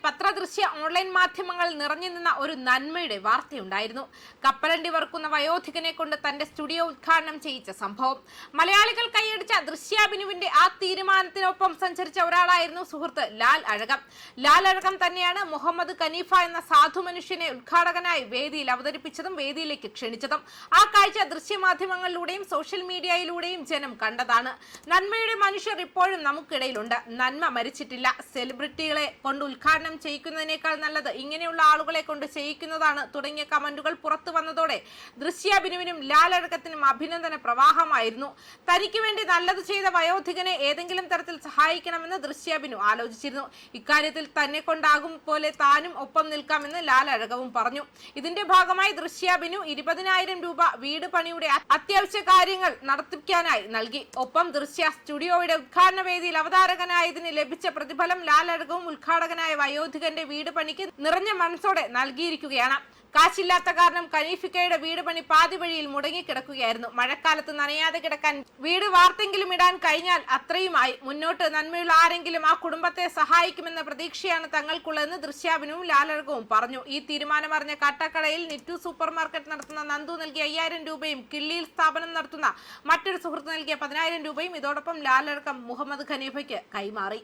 പത്രദൃശ്യ online മാധ്യമങ്ങൾ നിറഞ്ഞു നിന്ന ഒരു നന്മയുടെ വാർത്തയുണ്ടായിരുന്നു. കപ്പലണ്ടി വറുക്കുന്ന വയോധികനെ കൊണ്ട് തന്റെ സ്റ്റുഡിയോ ഉദ്ഘാടനം ചെയ്യിച്ച സംഭവം. മലയാളികൾ കൈയടിച്ച ദൃശ്യാഭിനുവിന്റെ ആ തീരുമാനത്തിനൊപ്പം സഞ്ചരിച്ച ഒരാളായിരുന്നു സുഹൃത്ത് ലാൽ അഴകം. ലാൽ അഴകം തന്നെയാണ് മുഹമ്മദ് കനീഫ എന്ന സാധു മനുഷ്യനെ ഉദ്ഘാടകനായി വേദിയിൽ അവതരിപ്പിച്ചതും വേദിയിലേക്ക് ക്ഷണിച്ചതും. ആ കാഴ്ച ദൃശ്യമാധ്യമങ്ങളിലൂടെയും സോഷ്യൽ മീഡിയയിലൂടെയും ജനം കണ്ടതാണ്. നന്മയുടെ മനുഷ്യർ ഇപ്പോഴും നമുക്കിടയിലുണ്ട്. നന്മ മരിച്ചിട്ടില്ല. സെലിബ്രിറ്റികളെ കൊണ്ട് ഉദ്ഘാടനം ചെയ്യിക്കുന്നതിനേക്കാൾ നല്ലത് ഇങ്ങനെയുള്ള ആളുകളെ കൊണ്ട് ചെയ്യിക്കുന്നതാണ് തുടങ്ങിയ കമന്റുകൾ പുറത്തു വന്നതോടെ ദൃശ്യാഭിനുവിനും ലാൽ അഴകത്തിനും അഭിനന്ദന പ്രവാഹമായിരുന്നു. തനിക്ക് വേണ്ടി നല്ലത് ചെയ്ത വയോധികനെ ഏതെങ്കിലും തരത്തിൽ സഹായിക്കണമെന്ന് ദൃശ്യാഭിനു ആലോചിച്ചിരുന്നു. ഇക്കാര്യത്തിൽ തന്നെ കൊണ്ടാകും പോലെ താനും ഒപ്പം നിൽക്കാമെന്ന് ലാൽ അഴകവും പറഞ്ഞു. ഇതിന്റെ ഭാഗമായി ദൃശ്യാഭിനു 20,000 രൂപ വീട് പണിയുടെ അത്യാവശ്യ കാര്യങ്ങൾ നടത്തിക്കാനായി നൽകി. ഒപ്പം ദൃശ്യ സ്റ്റുഡിയോയുടെ ഉദ്ഘാടന വേദിയിൽ അവതാരകനായതിന് ലഭിച്ച പ്രതിഫലം ലാൽ അഴകവും ഉദ്ഘാടകനായ വയോധികന്റെ വീട് പണിക്ക് നിറഞ്ഞ മനസ്സോടെ നൽകിയിരിക്കുകയാണ്. കാശില്ലാത്ത കാരണം കനീഫിക്കയുടെ വീട് പണി പാതി വഴിയിൽ മുടങ്ങിക്കിടക്കുകയായിരുന്നു. മഴക്കാലത്ത് നനയാതെ കിടക്കാൻ വീട് വാർത്തെങ്കിലും ഇടാൻ കഴിഞ്ഞാൽ അത്രയുമായി. മുന്നോട്ട് നന്മയുള്ള ആരെങ്കിലും ആ കുടുംബത്തെ സഹായിക്കുമെന്ന പ്രതീക്ഷയാണ് തങ്ങൾക്കുള്ളതെന്ന് ദൃശ്യാഭിനുവും ലാലഴകവും പറഞ്ഞു. ഈ തീരുമാനമറിഞ്ഞ കാട്ടാക്കടയിൽ നിറ്റു സൂപ്പർ മാർക്കറ്റ് നടത്തുന്ന നന്ദു നൽകിയ 5,000 രൂപയും കിള്ളിയിൽ സ്ഥാപനം നടത്തുന്ന മറ്റൊരു സുഹൃത്ത് നൽകിയ 10,000 രൂപയും ഇതോടൊപ്പം ലാലഴകം മുഹമ്മദ് ഖനീഫയ്ക്ക് കൈമാറി.